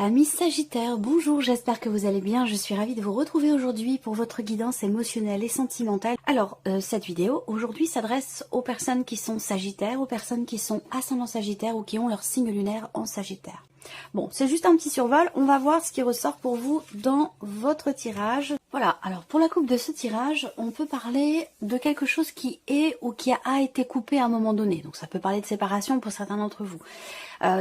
Amis Sagittaires, bonjour, j'espère que vous allez bien. Je suis ravie de vous retrouver aujourd'hui pour votre guidance émotionnelle et sentimentale. Alors, cette vidéo aujourd'hui s'adresse aux personnes qui sont Sagittaires, aux personnes qui sont ascendant Sagittaire ou qui ont leur signe lunaire en Sagittaire. Bon, c'est juste un petit survol, on va voir ce qui ressort pour vous dans votre tirage. Voilà, alors pour la coupe de ce tirage, on peut parler de quelque chose qui est ou qui a été coupé à un moment donné. Donc ça peut parler de séparation pour certains d'entre vous.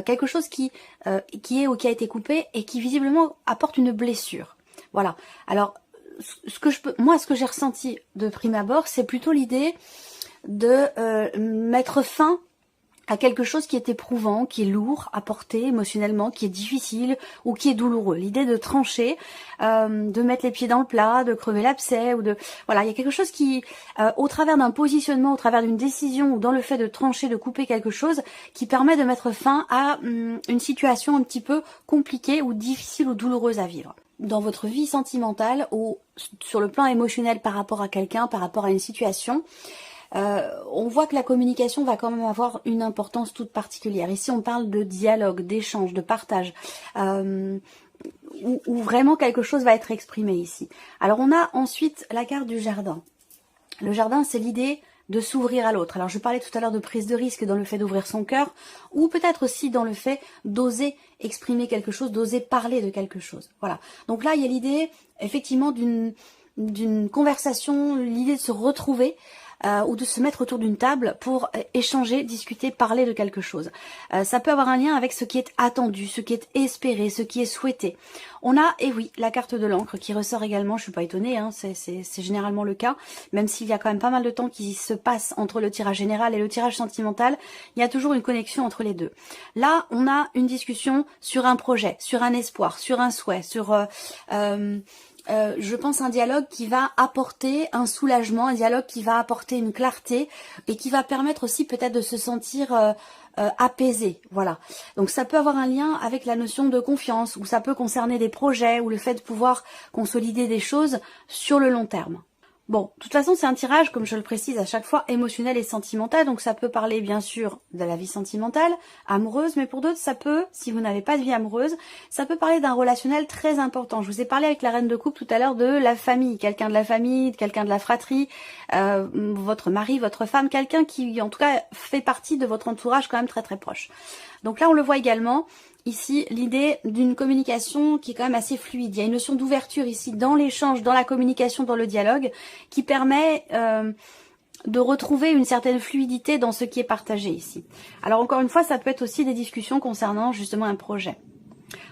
Quelque chose qui est ou qui a été coupé et qui visiblement apporte une blessure. Voilà, alors moi ce que j'ai ressenti de prime abord, c'est plutôt l'idée de mettre fin à quelque chose qui est éprouvant, qui est lourd à porter émotionnellement, qui est difficile ou qui est douloureux. L'idée de trancher, de mettre les pieds dans le plat, de crever l'abcès ou de voilà, il y a quelque chose qui, au travers d'un positionnement, au travers d'une décision ou dans le fait de trancher, de couper quelque chose, qui permet de mettre fin à une situation un petit peu compliquée ou difficile ou douloureuse à vivre. Dans votre vie sentimentale ou sur le plan émotionnel par rapport à quelqu'un, par rapport à une situation, on voit que la communication va quand même avoir une importance toute particulière. Ici, on parle de dialogue, d'échange, de partage, où vraiment quelque chose va être exprimé ici. Alors, on a ensuite la carte du jardin. Le jardin, c'est l'idée de s'ouvrir à l'autre. Alors, je parlais tout à l'heure de prise de risque dans le fait d'ouvrir son cœur, ou peut-être aussi dans le fait d'oser exprimer quelque chose, d'oser parler de quelque chose. Voilà. Donc là, il y a l'idée, effectivement, d'une conversation, l'idée de se retrouver, ou de se mettre autour d'une table pour échanger, discuter, parler de quelque chose. Ça peut avoir un lien avec ce qui est attendu, ce qui est espéré, ce qui est souhaité. On a, et oui, la carte de l'encre qui ressort également, je suis pas étonnée, hein, c'est généralement le cas, même s'il y a quand même pas mal de temps qui se passe entre le tirage général et le tirage sentimental, il y a toujours une connexion entre les deux. Là, on a une discussion sur un projet, sur un espoir, sur un souhait, sur... je pense un dialogue qui va apporter un soulagement, un dialogue qui va apporter une clarté et qui va permettre aussi peut-être de se sentir apaisé. Voilà. Donc ça peut avoir un lien avec la notion de confiance ou ça peut concerner des projets ou le fait de pouvoir consolider des choses sur le long terme. Bon, de toute façon, c'est un tirage, comme je le précise à chaque fois, émotionnel et sentimental. Donc ça peut parler bien sûr de la vie sentimentale, amoureuse, mais pour d'autres, ça peut, si vous n'avez pas de vie amoureuse, ça peut parler d'un relationnel très important. Je vous ai parlé avec la reine de coupe tout à l'heure de la famille, quelqu'un de la famille, quelqu'un de la fratrie, votre mari, votre femme, quelqu'un qui en tout cas fait partie de votre entourage quand même très très proche. Donc là, on le voit également. Ici, l'idée d'une communication qui est quand même assez fluide. Il y a une notion d'ouverture ici dans l'échange, dans la communication, dans le dialogue, qui permet de retrouver une certaine fluidité dans ce qui est partagé ici. Alors encore une fois, ça peut être aussi des discussions concernant justement un projet.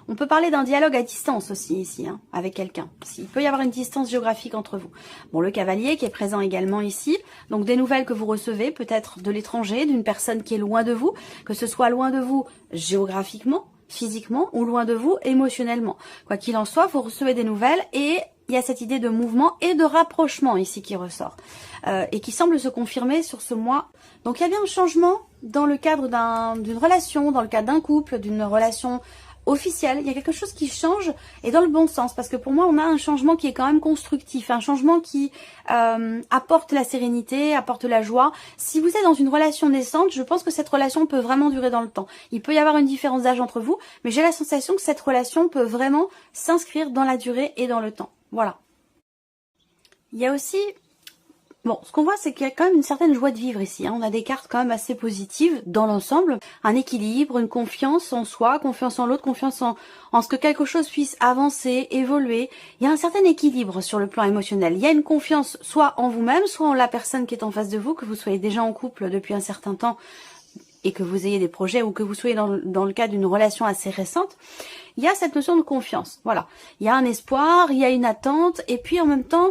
On peut parler d'un dialogue à distance aussi ici, hein, avec quelqu'un. Il peut y avoir une distance géographique entre vous. Bon, le cavalier qui est présent également ici. Donc des nouvelles que vous recevez, peut-être de l'étranger, d'une personne qui est loin de vous, que ce soit loin de vous géographiquement, physiquement ou loin de vous émotionnellement. Quoi qu'il en soit, vous recevez des nouvelles et il y a cette idée de mouvement et de rapprochement ici qui ressort et qui semble se confirmer sur ce mois. Donc il y a bien un changement dans le cadre d'une relation, dans le cadre d'un couple, d'une relation officielle. Il y a quelque chose qui change et dans le bon sens parce que pour moi on a un changement qui est quand même constructif, un changement qui apporte la sérénité, apporte la joie. Si vous êtes dans une relation naissante, je pense que cette relation peut vraiment durer dans le temps. Il peut y avoir une différence d'âge entre vous, mais j'ai la sensation que cette relation peut vraiment s'inscrire dans la durée et dans le temps. Voilà. Il y a aussi... Bon, ce qu'on voit, c'est qu'il y a quand même une certaine joie de vivre ici. Hein. On a des cartes quand même assez positives dans l'ensemble. Un équilibre, une confiance en soi, confiance en l'autre, confiance en ce que quelque chose puisse avancer, évoluer. Il y a un certain équilibre sur le plan émotionnel. Il y a une confiance soit en vous-même, soit en la personne qui est en face de vous, que vous soyez déjà en couple depuis un certain temps et que vous ayez des projets ou que vous soyez dans le cadre d'une relation assez récente. Il y a cette notion de confiance. Voilà. Il y a un espoir, il y a une attente et puis en même temps...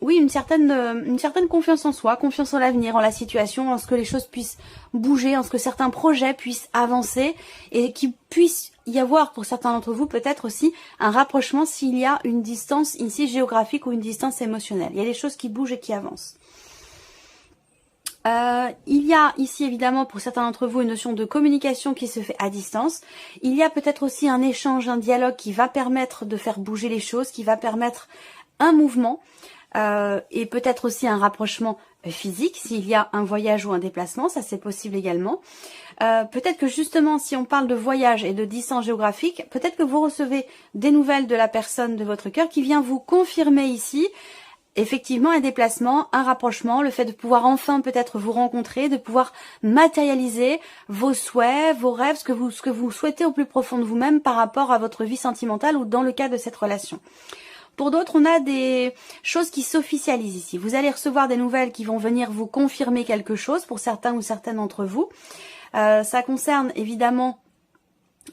oui, une certaine confiance en soi, confiance en l'avenir, en la situation, en ce que les choses puissent bouger, en ce que certains projets puissent avancer et qu'il puisse y avoir pour certains d'entre vous peut-être aussi un rapprochement s'il y a une distance ici géographique ou une distance émotionnelle. Il y a des choses qui bougent et qui avancent. Il y a ici évidemment pour certains d'entre vous une notion de communication qui se fait à distance. Il y a peut-être aussi un échange, un dialogue qui va permettre de faire bouger les choses, qui va permettre un mouvement et peut-être aussi un rapprochement physique, s'il y a un voyage ou un déplacement, ça c'est possible également. Peut-être que justement, si on parle de voyage et de distance géographique, peut-être que vous recevez des nouvelles de la personne de votre cœur qui vient vous confirmer ici, effectivement, un déplacement, un rapprochement, le fait de pouvoir enfin peut-être vous rencontrer, de pouvoir matérialiser vos souhaits, vos rêves, ce que vous souhaitez au plus profond de vous-même par rapport à votre vie sentimentale ou dans le cadre de cette relation. Pour d'autres, on a des choses qui s'officialisent ici. Vous allez recevoir des nouvelles qui vont venir vous confirmer quelque chose pour certains ou certaines d'entre vous. Ça concerne évidemment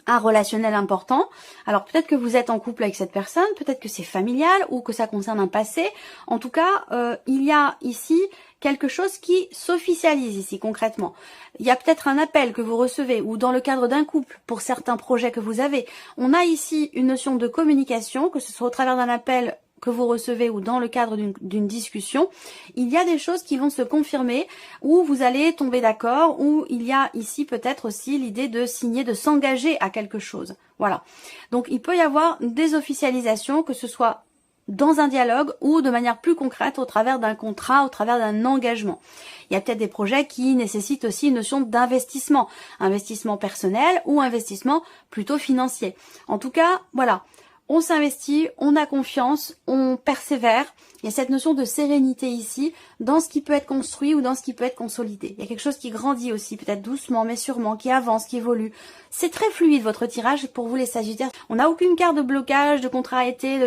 un relationnel important. Alors peut-être que vous êtes en couple avec cette personne, peut-être que c'est familial ou que ça concerne un passé. En tout cas, il y a ici quelque chose qui s'officialise ici concrètement. Il y a peut-être un appel que vous recevez ou dans le cadre d'un couple pour certains projets que vous avez. On a ici une notion de communication, que ce soit au travers d'un appel que vous recevez ou dans le cadre d'une discussion, il y a des choses qui vont se confirmer, où vous allez tomber d'accord, où il y a ici peut-être aussi l'idée de signer, de s'engager à quelque chose. Voilà. Donc il peut y avoir des officialisations, que ce soit dans un dialogue ou de manière plus concrète au travers d'un contrat, au travers d'un engagement. Il y a peut-être des projets qui nécessitent aussi une notion d'investissement, investissement personnel ou investissement plutôt financier. En tout cas, voilà. On s'investit, on a confiance, on persévère. Il y a cette notion de sérénité ici, dans ce qui peut être construit ou dans ce qui peut être consolidé. Il y a quelque chose qui grandit aussi, peut-être doucement, mais sûrement, qui avance, qui évolue. C'est très fluide votre tirage pour vous les Sagittaires. On n'a aucune carte de blocage, de contrariété,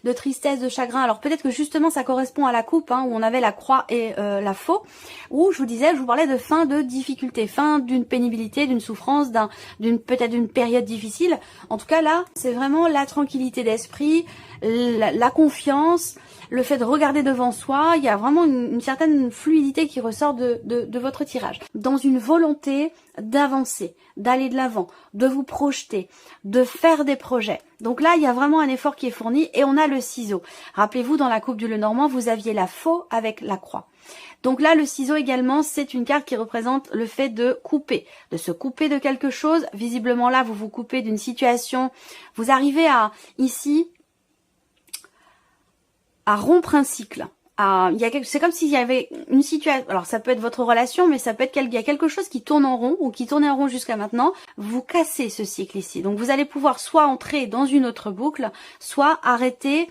de tristesse, de chagrin. Alors peut-être que justement ça correspond à la coupe, où on avait la croix et la faux, où je vous parlais de fin de difficulté, fin d'une pénibilité, d'une souffrance, peut-être d'une période difficile. En tout cas là, c'est vraiment la tranquillité d'esprit, la confiance, le fait de regarder devant soi. Il y a vraiment une certaine fluidité qui ressort de votre tirage. Dans une volonté d'avancer, d'aller de l'avant, de vous projeter, de faire des projets. Donc là, il y a vraiment un effort qui est fourni et on a le ciseau. Rappelez-vous, dans la coupe du Lenormand, vous aviez la faux avec la croix. Donc là, le ciseau également, c'est une carte qui représente le fait de couper, de se couper de quelque chose. Visiblement là, vous vous coupez d'une situation. Vous arrivez à, ici, à rompre un cycle. C'est comme s'il y avait une situation, alors ça peut être votre relation, mais ça peut être il y a quelque chose qui tourne en rond ou qui tournait en rond jusqu'à maintenant. Vous cassez ce cycle ici. Donc vous allez pouvoir soit entrer dans une autre boucle, soit arrêter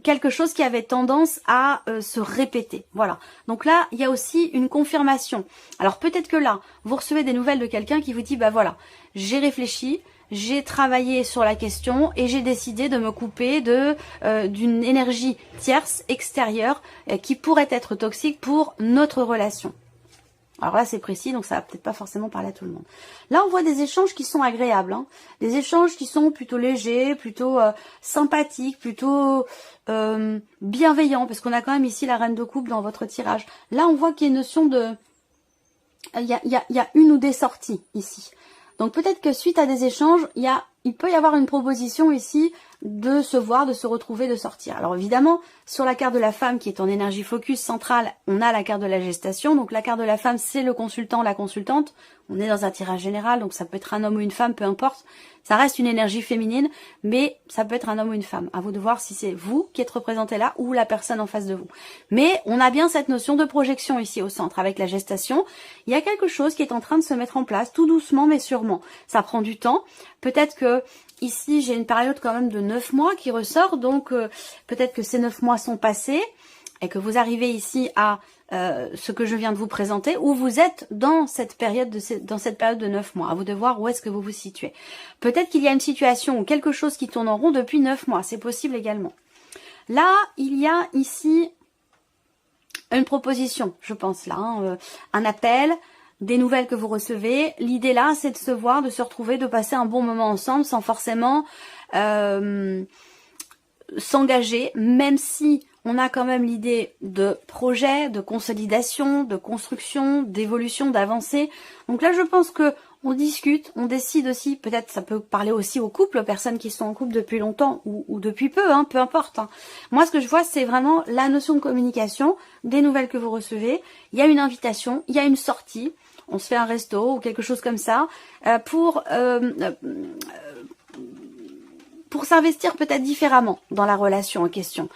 quelque chose qui avait tendance à se répéter. Voilà. Donc là, il y a aussi une confirmation. Alors peut-être que là, vous recevez des nouvelles de quelqu'un qui vous dit, bah voilà, j'ai réfléchi, j'ai travaillé sur la question et j'ai décidé de me couper d'une énergie tierce, extérieure, qui pourrait être toxique pour notre relation. Alors là, c'est précis, donc ça va peut-être pas forcément parler à tout le monde. Là, on voit des échanges qui sont agréables, des échanges qui sont plutôt légers, plutôt sympathiques, plutôt bienveillants, parce qu'on a quand même ici la reine de coupe dans votre tirage. Là, on voit qu'il y a une notion de... Il y a une ou des sorties ici. Donc peut-être que suite à des échanges, il peut y avoir une proposition ici de se voir, de se retrouver, de sortir. Alors évidemment, sur la carte de la femme qui est en énergie focus centrale, on a la carte de la gestation. Donc la carte de la femme, c'est le consultant, la consultante. On est dans un tirage général, donc ça peut être un homme ou une femme, peu importe. Ça reste une énergie féminine, mais ça peut être un homme ou une femme. À vous de voir si c'est vous qui êtes représenté là ou la personne en face de vous. Mais on a bien cette notion de projection ici au centre avec la gestation. Il y a quelque chose qui est en train de se mettre en place, tout doucement mais sûrement. Ça prend du temps. Peut-être que ici, j'ai une période quand même de 9 mois qui ressort, donc peut-être que ces 9 mois sont passés et que vous arrivez ici à ce que je viens de vous présenter, où vous êtes dans cette période de 9 mois. À vous de voir où est-ce que vous vous situez. Peut-être qu'il y a une situation ou quelque chose qui tourne en rond depuis 9 mois. C'est possible également. Là, il y a ici une proposition, je pense là, un appel, des nouvelles que vous recevez. L'idée là, c'est de se voir, de se retrouver, de passer un bon moment ensemble sans forcément s'engager, même si on a quand même l'idée de projet, de consolidation, de construction, d'évolution, d'avancée. Donc là, je pense que on discute, on décide aussi, peut-être ça peut parler aussi aux couples, aux personnes qui sont en couple depuis longtemps ou depuis peu, peu importe. Moi, ce que je vois, c'est vraiment la notion de communication, des nouvelles que vous recevez. Il y a une invitation, il y a une sortie, on se fait un resto ou quelque chose comme ça, pour s'investir peut-être différemment dans la relation en question,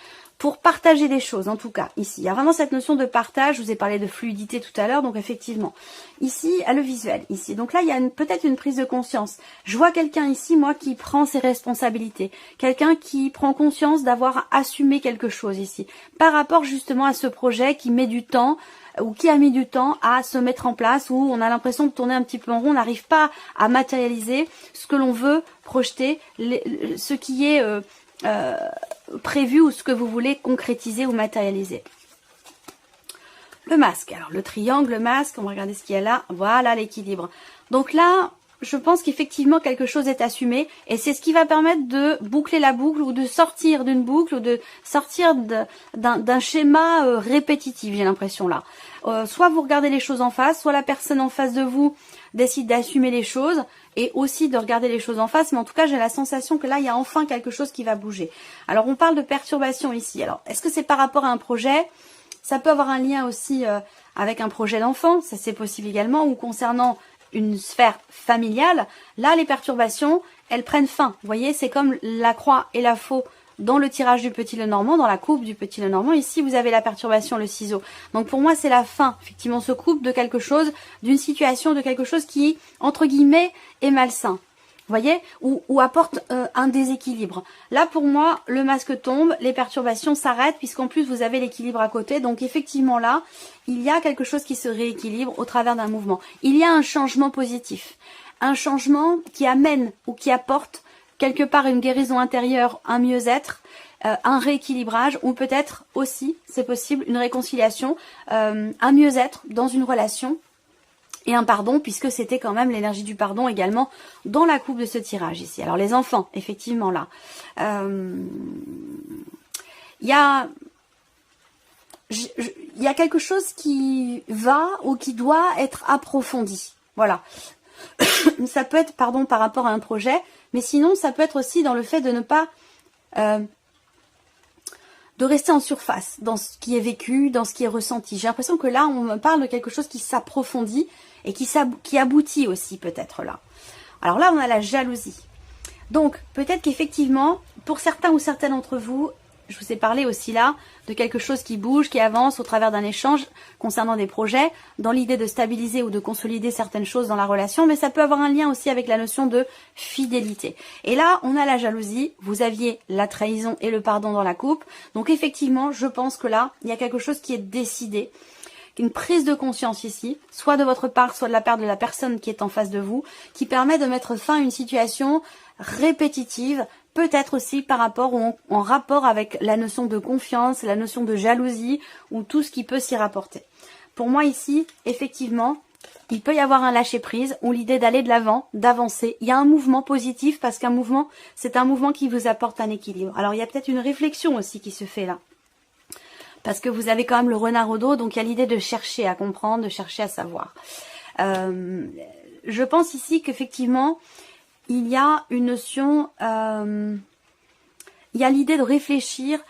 pour partager des choses, en tout cas, ici. Il y a vraiment cette notion de partage, je vous ai parlé de fluidité tout à l'heure, donc effectivement, ici, à le visuel, ici. Donc là, il y a peut-être une prise de conscience. Je vois quelqu'un ici, moi, qui prend ses responsabilités, quelqu'un qui prend conscience d'avoir assumé quelque chose ici, par rapport justement à ce projet qui met du temps, ou qui a mis du temps à se mettre en place, où on a l'impression de tourner un petit peu en rond, on n'arrive pas à matérialiser ce que l'on veut projeter, ce qui est prévu ou ce que vous voulez concrétiser ou matérialiser. Le masque, alors le triangle, le masque, on va regarder ce qu'il y a là, voilà l'équilibre. Donc là, je pense qu'effectivement quelque chose est assumé et c'est ce qui va permettre de boucler la boucle ou de sortir d'une boucle ou de sortir d'un schéma répétitif, j'ai l'impression là. Soit vous regardez les choses en face, soit la personne en face de vous décide d'assumer les choses et aussi de regarder les choses en face, mais en tout cas j'ai la sensation que là il y a enfin quelque chose qui va bouger. Alors on parle de perturbation ici, alors est-ce que c'est par rapport à un projet? Ça peut avoir un lien aussi avec un projet d'enfant, ça c'est possible également, ou concernant une sphère familiale. Là les perturbations, elles prennent fin, vous voyez, c'est comme la croix et la faux dans le tirage du petit Lenormand, dans la coupe du petit Lenormand. Ici, vous avez la perturbation, le ciseau. Donc pour moi, c'est la fin. Effectivement, on se coupe de quelque chose, d'une situation, de quelque chose qui, entre guillemets, est malsain. Vous voyez, ou apporte un déséquilibre. Là, pour moi, le masque tombe, les perturbations s'arrêtent, puisqu'en plus, vous avez l'équilibre à côté. Donc effectivement, là, il y a quelque chose qui se rééquilibre au travers d'un mouvement. Il y a un changement positif. Un changement qui amène ou qui apporte quelque part une guérison intérieure, un mieux-être, un rééquilibrage ou peut-être aussi, c'est possible, une réconciliation, un mieux-être dans une relation et un pardon puisque c'était quand même l'énergie du pardon également dans la coupe de ce tirage ici. Alors les enfants, effectivement là, il y a quelque chose qui va ou qui doit être approfondi. Voilà. Ça peut être, pardon, par rapport à un projet, mais sinon, ça peut être aussi dans le fait de ne pas... de rester en surface, dans ce qui est vécu, dans ce qui est ressenti. J'ai l'impression que là, on me parle de quelque chose qui s'approfondit et qui aboutit aussi, peut-être là. Alors là, on a la jalousie. Donc, peut-être qu'effectivement, pour certains ou certaines d'entre vous, je vous ai parlé aussi là de quelque chose qui bouge, qui avance au travers d'un échange concernant des projets, dans l'idée de stabiliser ou de consolider certaines choses dans la relation, mais ça peut avoir un lien aussi avec la notion de fidélité. Et là, on a la jalousie, vous aviez la trahison et le pardon dans la coupe, donc effectivement, je pense que là, il y a quelque chose qui est décidé, une prise de conscience ici, soit de votre part, soit de la part de la personne qui est en face de vous, qui permet de mettre fin à une situation répétitive, peut-être aussi par rapport ou en rapport avec la notion de confiance, la notion de jalousie ou tout ce qui peut s'y rapporter. Pour moi ici, effectivement, il peut y avoir un lâcher-prise ou l'idée d'aller de l'avant, d'avancer. Il y a un mouvement positif parce qu'un mouvement, c'est un mouvement qui vous apporte un équilibre. Alors il y a peut-être une réflexion aussi qui se fait là. Parce que vous avez quand même le renard au dos, donc il y a l'idée de chercher à comprendre, de chercher à savoir. Je pense ici qu'effectivement, il y a une notion, il y a l'idée de réfléchir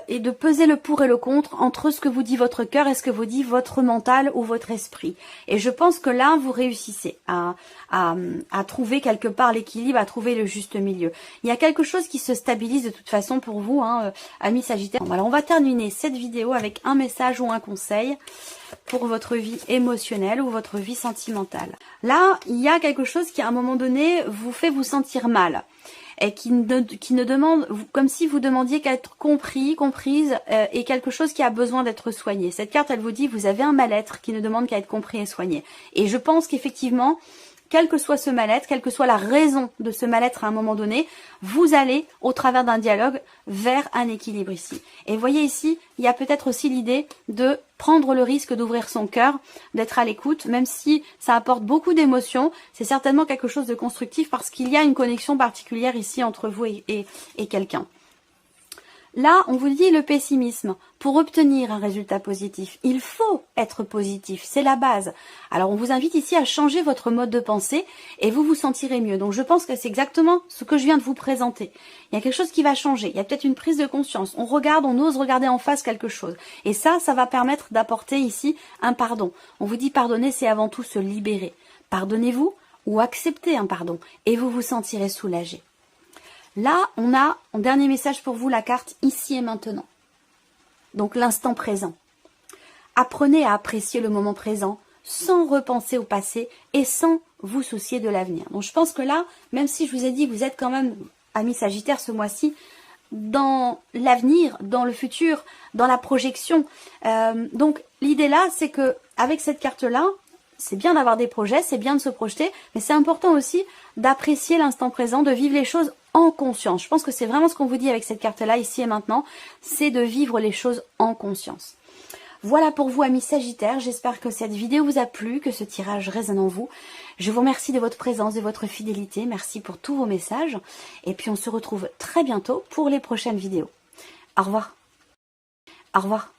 et de peser le pour et le contre entre ce que vous dit votre cœur et ce que vous dit votre mental ou votre esprit. Et je pense que là, vous réussissez à trouver quelque part l'équilibre, à trouver le juste milieu. Il y a quelque chose qui se stabilise de toute façon pour vous, hein, amis Sagittaires. Alors on va terminer cette vidéo avec un message ou un conseil pour votre vie émotionnelle ou votre vie sentimentale. Là, il y a quelque chose qui à un moment donné vous fait vous sentir mal. Et qui ne demande, comme si vous demandiez qu'à être compris, comprise, et quelque chose qui a besoin d'être soigné. Cette carte, elle vous dit, vous avez un mal-être qui ne demande qu'à être compris et soigné. Et je pense qu'effectivement, quel que soit ce mal-être, quelle que soit la raison de ce mal-être à un moment donné, vous allez, au travers d'un dialogue, vers un équilibre ici. Et vous voyez ici, il y a peut-être aussi l'idée de prendre le risque d'ouvrir son cœur, d'être à l'écoute, même si ça apporte beaucoup d'émotions, c'est certainement quelque chose de constructif parce qu'il y a une connexion particulière ici entre vous et quelqu'un. Là, on vous dit le pessimisme. Pour obtenir un résultat positif, il faut être positif, c'est la base. Alors, on vous invite ici à changer votre mode de pensée et vous vous sentirez mieux. Donc, je pense que c'est exactement ce que je viens de vous présenter. Il y a quelque chose qui va changer, il y a peut-être une prise de conscience. On regarde, on ose regarder en face quelque chose. Et ça va permettre d'apporter ici un pardon. On vous dit pardonner, c'est avant tout se libérer. Pardonnez-vous ou acceptez un pardon et vous vous sentirez soulagé. Là, on a, en dernier message pour vous, la carte ici et maintenant. donc l'instant présent. Apprenez à apprécier le moment présent sans repenser au passé et sans vous soucier de l'avenir. Donc je pense que là, même si je vous ai dit, vous êtes quand même, amis Sagittaire, ce mois-ci, dans l'avenir, dans le futur, dans la projection. Donc l'idée là, c'est que avec cette carte-là, c'est bien d'avoir des projets, c'est bien de se projeter, mais c'est important aussi d'apprécier l'instant présent, de vivre les choses en conscience. Je pense que c'est vraiment ce qu'on vous dit avec cette carte-là, ici et maintenant, c'est de vivre les choses en conscience. Voilà pour vous, amis Sagittaires. J'espère que cette vidéo vous a plu, que ce tirage résonne en vous. Je vous remercie de votre présence, de votre fidélité. Merci pour tous vos messages. Et puis on se retrouve très bientôt pour les prochaines vidéos. Au revoir. Au revoir.